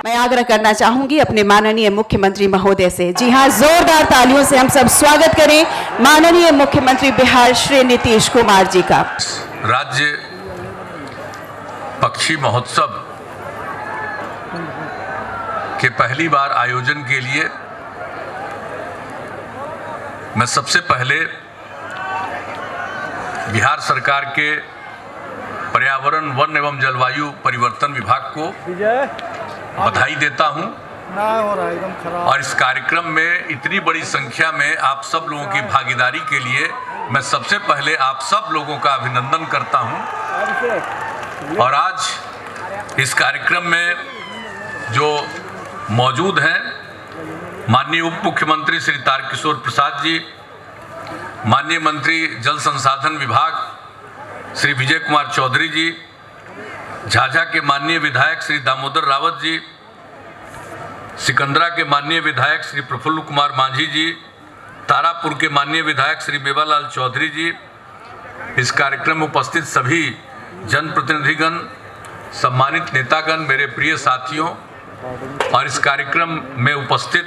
मैं आग्रह करना चाहूंगी अपने माननीय मुख्यमंत्री महोदय से। जी हां, जोरदार तालियों से हम सब स्वागत करें माननीय मुख्यमंत्री बिहार श्री नीतीश कुमार जी का। राज्य पक्षी महोत्सव के पहली बार आयोजन के लिए मैं सबसे पहले बिहार सरकार के पर्यावरण, वन एवं जलवायु परिवर्तन विभाग को बधाई देता हूं और इस कार्यक्रम में इतनी बड़ी संख्या में आप सब लोगों की भागीदारी के लिए मैं सबसे पहले आप सब लोगों का अभिनंदन करता हूं। और आज इस कार्यक्रम में जो मौजूद हैं माननीय उप मुख्यमंत्री श्री तारकिशोर प्रसाद जी, माननीय मंत्री जल संसाधन विभाग श्री विजय कुमार चौधरी जी, झाझा के माननीय विधायक श्री दामोदर रावत जी, सिकंदरा के माननीय विधायक श्री प्रफुल्ल कुमार मांझी जी, तारापुर के माननीय विधायक श्री मेवालाल चौधरी जी, इस कार्यक्रम में उपस्थित सभी जनप्रतिनिधिगण, सम्मानित नेतागण, मेरे प्रिय साथियों, और इस कार्यक्रम में उपस्थित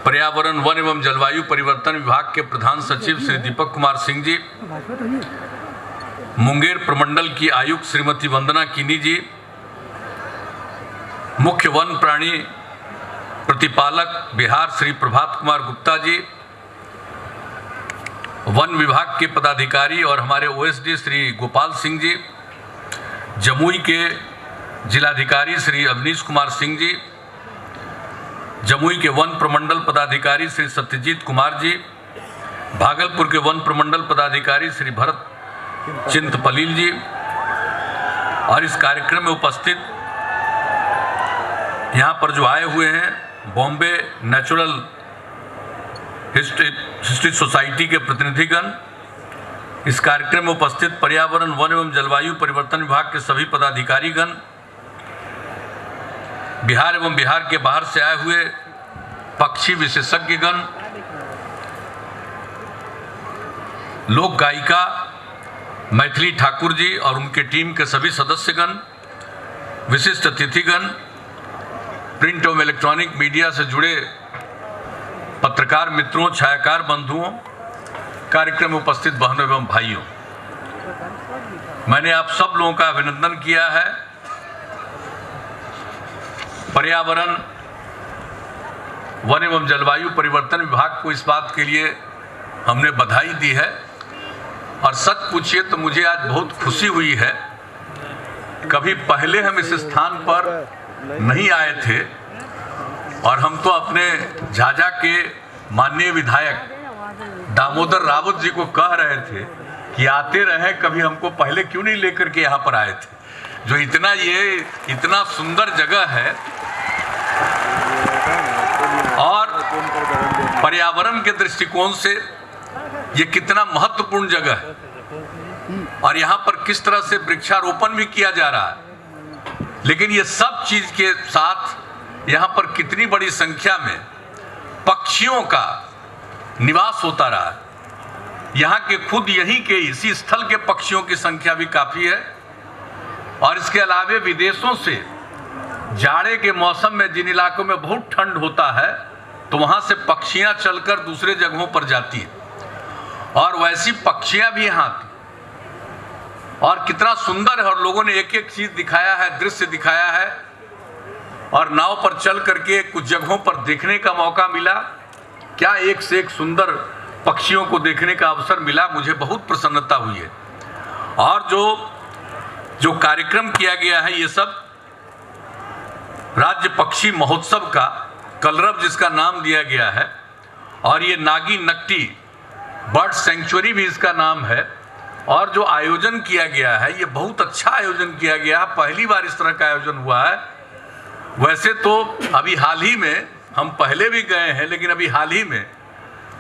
पर्यावरण, वन एवं जलवायु परिवर्तन विभाग के प्रधान सचिव श्री दीपक कुमार सिंह जी, मुंगेर प्रमंडल की आयुक्त श्रीमती वंदना किनी जी, मुख्य वन प्राणी प्रतिपालक बिहार श्री प्रभात कुमार गुप्ता जी, वन विभाग के पदाधिकारी और हमारे ओएसडी श्री गोपाल सिंह जी, जमुई के जिलाधिकारी श्री अवनीश कुमार सिंह जी, जमुई के वन प्रमंडल पदाधिकारी श्री सत्यजीत कुमार जी, भागलपुर के वन प्रमंडल पदाधिकारी श्री भरत चिंतपलील जी, और इस कार्यक्रम में उपस्थित यहाँ पर जो आए हुए हैं बॉम्बे नेचुरल हिस्ट्री सोसाइटी के प्रतिनिधिगण, इस कार्यक्रम में उपस्थित पर्यावरण, वन एवं जलवायु परिवर्तन विभाग के सभी पदाधिकारीगण, बिहार एवं बिहार के बाहर से आए हुए पक्षी विशेषज्ञगण, लोक गायिका मैथिली ठाकुर जी और उनके टीम के सभी सदस्यगण, विशिष्ट अतिथिगण, प्रिंट एवं इलेक्ट्रॉनिक मीडिया से जुड़े पत्रकार मित्रों, छायाकार बंधुओं, कार्यक्रम में उपस्थित बहनों एवं भाइयों, मैंने आप सब लोगों का अभिनंदन किया है। पर्यावरण, वन एवं जलवायु परिवर्तन विभाग को इस बात के लिए हमने बधाई दी है और सच पूछिए तो मुझे आज बहुत खुशी हुई है। कभी पहले हम इस स्थान पर नहीं आए थे और हम तो अपने झाझा के माननीय विधायक दामोदर रावत जी को कह रहे थे कि आते रहे, कभी हमको पहले क्यों नहीं लेकर के यहाँ पर आए थे, जो इतना सुंदर जगह है और पर्यावरण के दृष्टिकोण से ये कितना महत्वपूर्ण जगह है और यहाँ पर किस तरह से वृक्षारोपण भी किया जा रहा है। लेकिन ये सब चीज के साथ यहाँ पर कितनी बड़ी संख्या में पक्षियों का निवास होता रहा है। यहाँ के खुद यहीं के इसी स्थल के पक्षियों की संख्या भी काफी है और इसके अलावे विदेशों से जाड़े के मौसम में जिन इलाकों में बहुत ठंड होता है तो वहां से पक्षियां चलकर दूसरे जगहों पर जाती हैं और वैसी पक्षियां भी यहाँ आती और कितना सुंदर है। और लोगों ने एक एक चीज दिखाया है, दृश्य दिखाया है और नाव पर चल करके कुछ जगहों पर देखने का मौका मिला। क्या एक से एक सुंदर पक्षियों को देखने का अवसर मिला, मुझे बहुत प्रसन्नता हुई है। और जो कार्यक्रम किया गया है ये सब राज्य पक्षी महोत्सव का कलरव जिसका नाम दिया गया है और ये नागी नकटी बर्ड सेंचुरी भी इसका नाम है। और जो आयोजन किया गया है ये बहुत अच्छा आयोजन किया गया है, पहली बार इस तरह का आयोजन हुआ है। वैसे तो अभी हाल ही में, हम पहले भी गए हैं, लेकिन अभी हाल ही में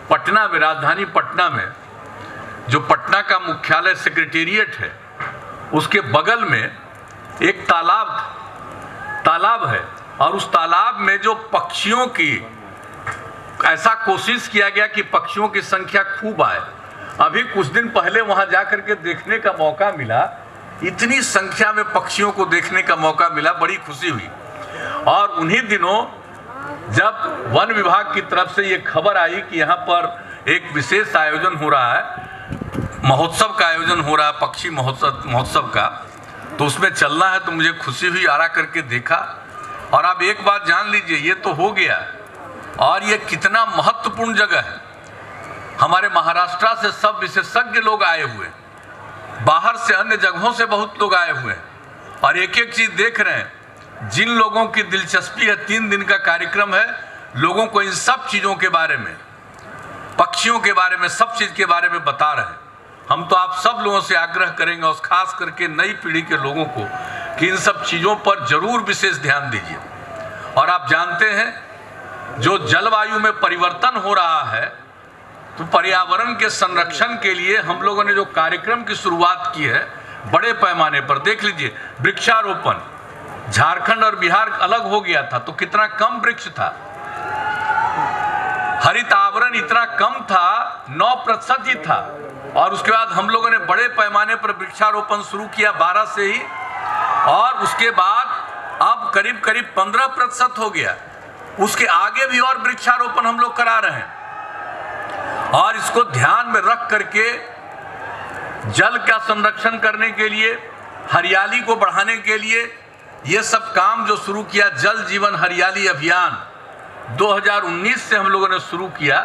पटना में, राजधानी पटना में जो पटना का मुख्यालय सेक्रेटेरिएट है उसके बगल में एक तालाब है और उस तालाब में जो पक्षियों की ऐसा कोशिश किया गया कि पक्षियों की संख्या खूब आए। अभी कुछ दिन पहले वहां जाकर के देखने का मौका मिला, इतनी संख्या में पक्षियों को देखने का मौका मिला, बड़ी खुशी हुई। और उन्हीं दिनों जब वन विभाग की तरफ से ये खबर आई कि यहाँ पर एक विशेष आयोजन हो रहा है, महोत्सव का आयोजन हो रहा है, पक्षी महोत्सव का, तो उसमें चलना है, तो मुझे खुशी हुई। आरा करके देखा और आप एक बात जान लीजिए, ये तो हो गया और ये कितना महत्वपूर्ण जगह है। हमारे महाराष्ट्र से सब विशेषज्ञ लोग आए हुए, बाहर से अन्य जगहों से बहुत लोग आए हुए हैं और एक एक चीज देख रहे हैं। जिन लोगों की दिलचस्पी है, 3 दिन का कार्यक्रम है, लोगों को इन सब चीजों के बारे में, पक्षियों के बारे में, सब चीज के बारे में बता रहे हैं। हम तो आप सब लोगों से आग्रह करेंगे और खास करके नई पीढ़ी के लोगों को कि इन सब चीजों पर जरूर विशेष ध्यान दीजिए। और आप जानते हैं जो जलवायु में परिवर्तन हो रहा है, तो पर्यावरण के संरक्षण के लिए हम लोगों ने जो कार्यक्रम की शुरुआत की है बड़े पैमाने पर, देख लीजिए वृक्षारोपण। झारखंड और बिहार अलग हो गया था तो कितना कम वृक्ष था, हरित आवरण इतना कम था, 9% ही था। और उसके बाद हम लोगों ने बड़े पैमाने पर वृक्षारोपण शुरू किया 12 से ही, और उसके बाद अब करीब करीब 15% हो गया। उसके आगे भी और वृक्षारोपण हम लोग करा रहे हैं। और इसको ध्यान में रख करके जल का संरक्षण करने के लिए, हरियाली को बढ़ाने के लिए ये सब काम जो शुरू किया, जल जीवन हरियाली अभियान 2019 से हम लोगों ने शुरू किया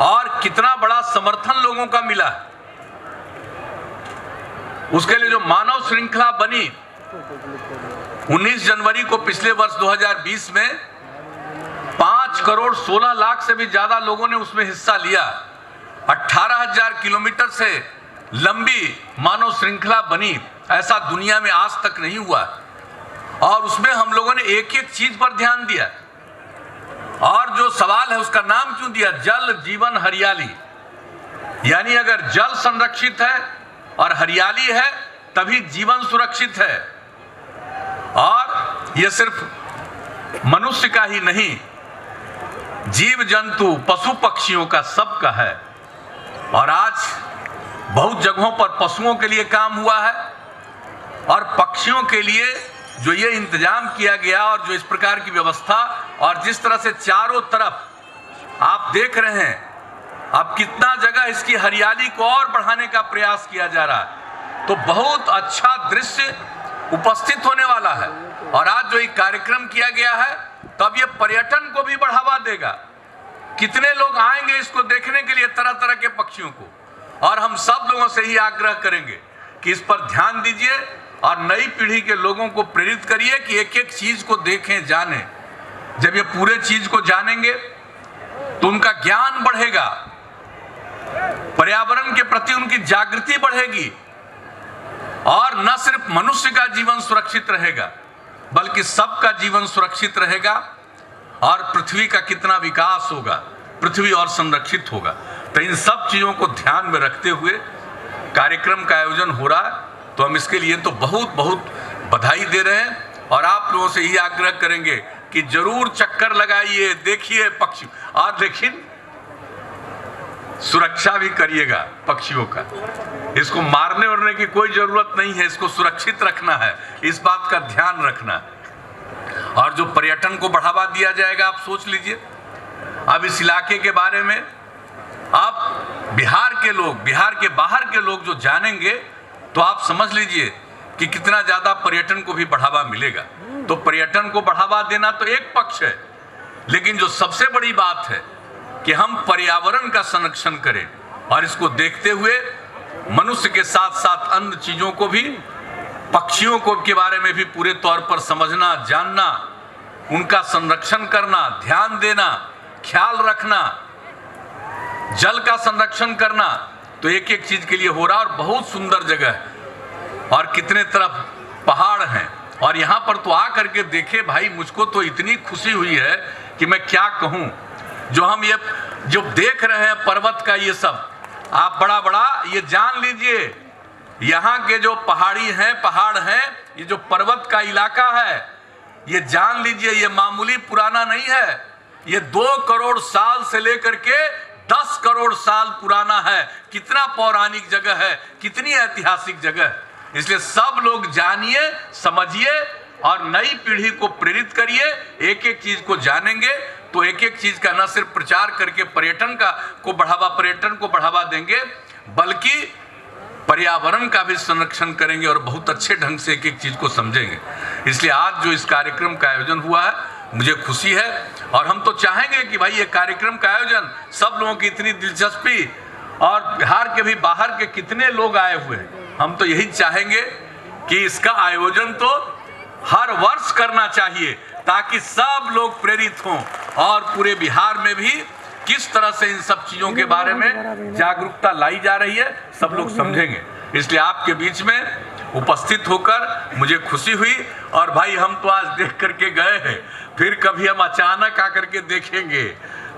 और कितना बड़ा समर्थन लोगों का मिला। उसके लिए जो मानव श्रृंखला बनी 19 जनवरी को पिछले वर्ष 2020 में 5 करोड़ 16 लाख से भी ज्यादा लोगों ने उसमें हिस्सा लिया। 18,000 किलोमीटर से लंबी मानव श्रृंखला बनी, ऐसा दुनिया में आज तक नहीं हुआ। और उसमें हम लोगों ने एक एक चीज पर ध्यान दिया। और जो सवाल है उसका नाम क्यों दिया, जल जीवन हरियाली। यानी अगर जल संरक्षित है और हरियाली है तभी जीवन सुरक्षित है। और यह सिर्फ मनुष्य का ही नहीं, जीव जंतु पशु पक्षियों का सबका है। और आज बहुत जगहों पर पशुओं के लिए काम हुआ है और पक्षियों के लिए जो ये इंतजाम किया गया और जो इस प्रकार की व्यवस्था, और जिस तरह से चारों तरफ आप देख रहे हैं, अब कितना जगह इसकी हरियाली को और बढ़ाने का प्रयास किया जा रहा है, तो बहुत अच्छा दृश्य उपस्थित होने वाला है। और आज जो ये कार्यक्रम किया गया है तब ये पर्यटन को भी बढ़ावा देगा। कितने लोग आएंगे इसको देखने के लिए, तरह तरह के पक्षियों को। और हम सब लोगों से ही आग्रह करेंगे कि इस पर ध्यान दीजिए और नई पीढ़ी के लोगों को प्रेरित करिए कि एक एक चीज को देखें, जानें। जब ये पूरे चीज को जानेंगे तो उनका ज्ञान बढ़ेगा, पर्यावरण के प्रति उनकी जागृति बढ़ेगी और न सिर्फ मनुष्य का जीवन सुरक्षित रहेगा बल्कि सबका जीवन सुरक्षित रहेगा और पृथ्वी का कितना विकास होगा, पृथ्वी और संरक्षित होगा। तो इन सब चीजों को ध्यान में रखते हुए कार्यक्रम का आयोजन हो रहा है, तो हम इसके लिए तो बहुत बहुत बधाई दे रहे हैं। और आप लोगों से यही आग्रह करेंगे कि जरूर चक्कर लगाइए, देखिए पक्षी, और लेकिन सुरक्षा भी करिएगा पक्षियों का। इसको मारने उड़ने की कोई जरूरत नहीं है, इसको सुरक्षित रखना है, इस बात का ध्यान रखना है। और जो पर्यटन को बढ़ावा दिया जाएगा, आप सोच लीजिए अब इस इलाके के बारे में, आप बिहार के लोग, बिहार के बाहर के लोग जो जानेंगे तो आप समझ लीजिए कि कितना ज्यादा पर्यटन को भी बढ़ावा मिलेगा। तो पर्यटन को बढ़ावा देना तो एक पक्ष है, लेकिन जो सबसे बड़ी बात है कि हम पर्यावरण का संरक्षण करें और इसको देखते हुए मनुष्य के साथ साथ अन्य चीजों को भी, पक्षियों को के बारे में भी पूरे तौर पर समझना, जानना, उनका संरक्षण करना, ध्यान देना, ख्याल रखना, जल का संरक्षण करना, तो एक एक चीज के लिए हो रहा है। और बहुत सुंदर जगह है और कितने तरफ पहाड़ हैं। और यहाँ पर तो आ करके देखे भाई, मुझको तो इतनी खुशी हुई है कि मैं क्या कहूँ। जो हम ये जो देख रहे हैं पर्वत का, ये सब आप बड़ा बड़ा ये जान लीजिए, यहाँ के जो पहाड़ हैं, ये जो पर्वत का इलाका है, ये जान लीजिए ये मामूली पुराना नहीं है। ये 2 करोड़ साल से लेकर के 10 करोड़ साल पुराना है। कितना पौराणिक जगह है, कितनी ऐतिहासिक जगह है। इसलिए सब लोग जानिए, समझिए और नई पीढ़ी को प्रेरित करिए। एक एक चीज को जानेंगे तो एक एक चीज का न सिर्फ प्रचार करके पर्यटन को बढ़ावा देंगे, बल्कि पर्यावरण का भी संरक्षण करेंगे और बहुत अच्छे ढंग से एक एक चीज को समझेंगे। इसलिए आज जो इस कार्यक्रम का आयोजन हुआ है, मुझे खुशी है। और हम तो चाहेंगे कि भाई ये कार्यक्रम का आयोजन, सब लोगों की इतनी दिलचस्पी, और बिहार के भी बाहर के कितने लोग आए हुए हैं, हम तो यही चाहेंगे कि इसका आयोजन तो हर वर्ष करना चाहिए, ताकि सब लोग प्रेरित हों और पूरे बिहार में भी किस तरह से इन सब चीजों के बारे में जागरूकता लाई जा रही है, सब लोग समझेंगे। इसलिए आपके बीच में उपस्थित होकर मुझे खुशी हुई। और भाई हम तो आज देख करके गए हैं, फिर कभी हम अचानक आकर के देखेंगे,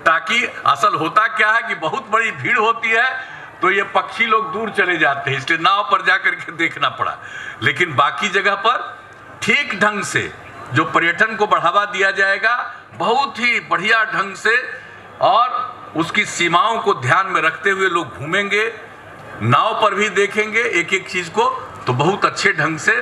ताकि असल होता क्या है कि बहुत बड़ी भीड़ होती है तो ये पक्षी लोग दूर चले जाते हैं, इसलिए नाव पर जाकर के देखना पड़ा। लेकिन बाकी जगह पर ठीक ढंग से जो पर्यटन को बढ़ावा दिया जाएगा, बहुत ही बढ़िया ढंग से, और उसकी सीमाओं को ध्यान में रखते हुए लोग घूमेंगे, नाव पर भी देखेंगे एक एक चीज को, तो बहुत अच्छे ढंग से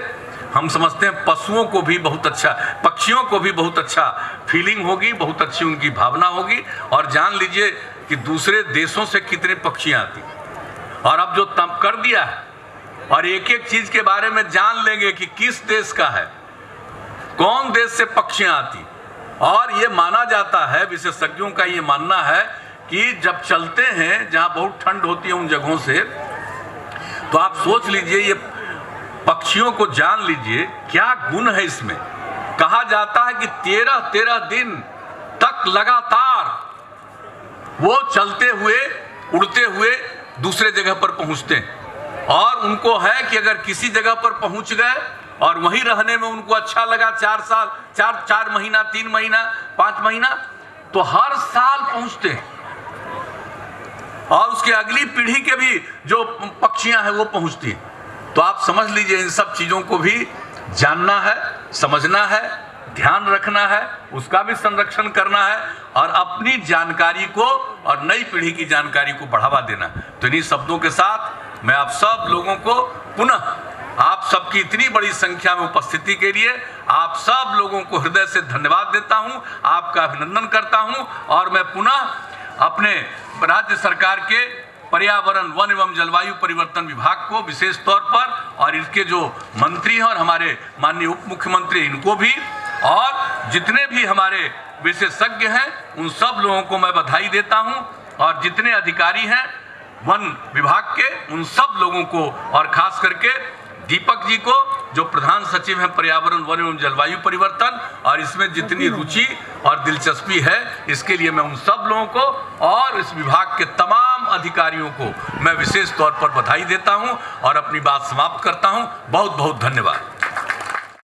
हम समझते हैं पशुओं को भी बहुत अच्छा, पक्षियों को भी बहुत अच्छा फीलिंग होगी, बहुत अच्छी उनकी भावना होगी। और जान लीजिए कि दूसरे देशों से कितने पक्षियां आती, और अब जो तब कर दिया है, और एक एक चीज के बारे में जान लेंगे कि किस देश का है, कौन देश से पक्षियां आती। और ये माना जाता है, विशेषज्ञों का ये मानना है कि जब चलते हैं जहां बहुत ठंड होती है उन जगहों से, तो आप सोच लीजिए, ये पक्षियों को जान लीजिए क्या गुण है इसमें। कहा जाता है कि 13 दिन तक लगातार वो चलते हुए, उड़ते हुए दूसरे जगह पर पहुंचते हैं, और उनको है कि अगर किसी जगह पर पहुंच गए और वहीं रहने में उनको अच्छा लगा, 4 साल, 4 महीना, 3 महीना, 5 महीना, तो हर साल पहुंचते हैं, और उसके अगली पीढ़ी के भी जो पक्षियां हैं वो पहुंचती हैं। तो आप समझ लीजिए इन सब चीजों को भी जानना है, समझना है, ध्यान रखना है, उसका भी संरक्षण करना है, और अपनी जानकारी को और नई पीढ़ी की जानकारी को बढ़ावा देना। तो इन्हीं शब्दों के साथ मैं आप सब लोगों को पुनः, आप सबकी इतनी बड़ी संख्या में उपस्थिति के लिए आप सब लोगों को हृदय से धन्यवाद देता हूं, आपका अभिनंदन करता हूं। और मैं पुनः अपने राज्य सरकार के पर्यावरण, वन एवं जलवायु परिवर्तन विभाग को विशेष तौर पर, और इसके जो मंत्री हैं और हमारे माननीय उप मुख्यमंत्री, इनको भी, और जितने भी हमारे विशेषज्ञ हैं उन सब लोगों को मैं बधाई देता हूं, और जितने अधिकारी हैं वन विभाग के, उन सब लोगों को, और खास करके दीपक जी को जो प्रधान सचिव हैं पर्यावरण, वन एवं जलवायु परिवर्तन, और इसमें जितनी रुचि और दिलचस्पी है, इसके लिए मैं उन सब लोगों को और इस विभाग के तमाम अधिकारियों को मैं विशेष तौर पर बधाई देता हूं और अपनी बात समाप्त करता हूं। बहुत बहुत धन्यवाद।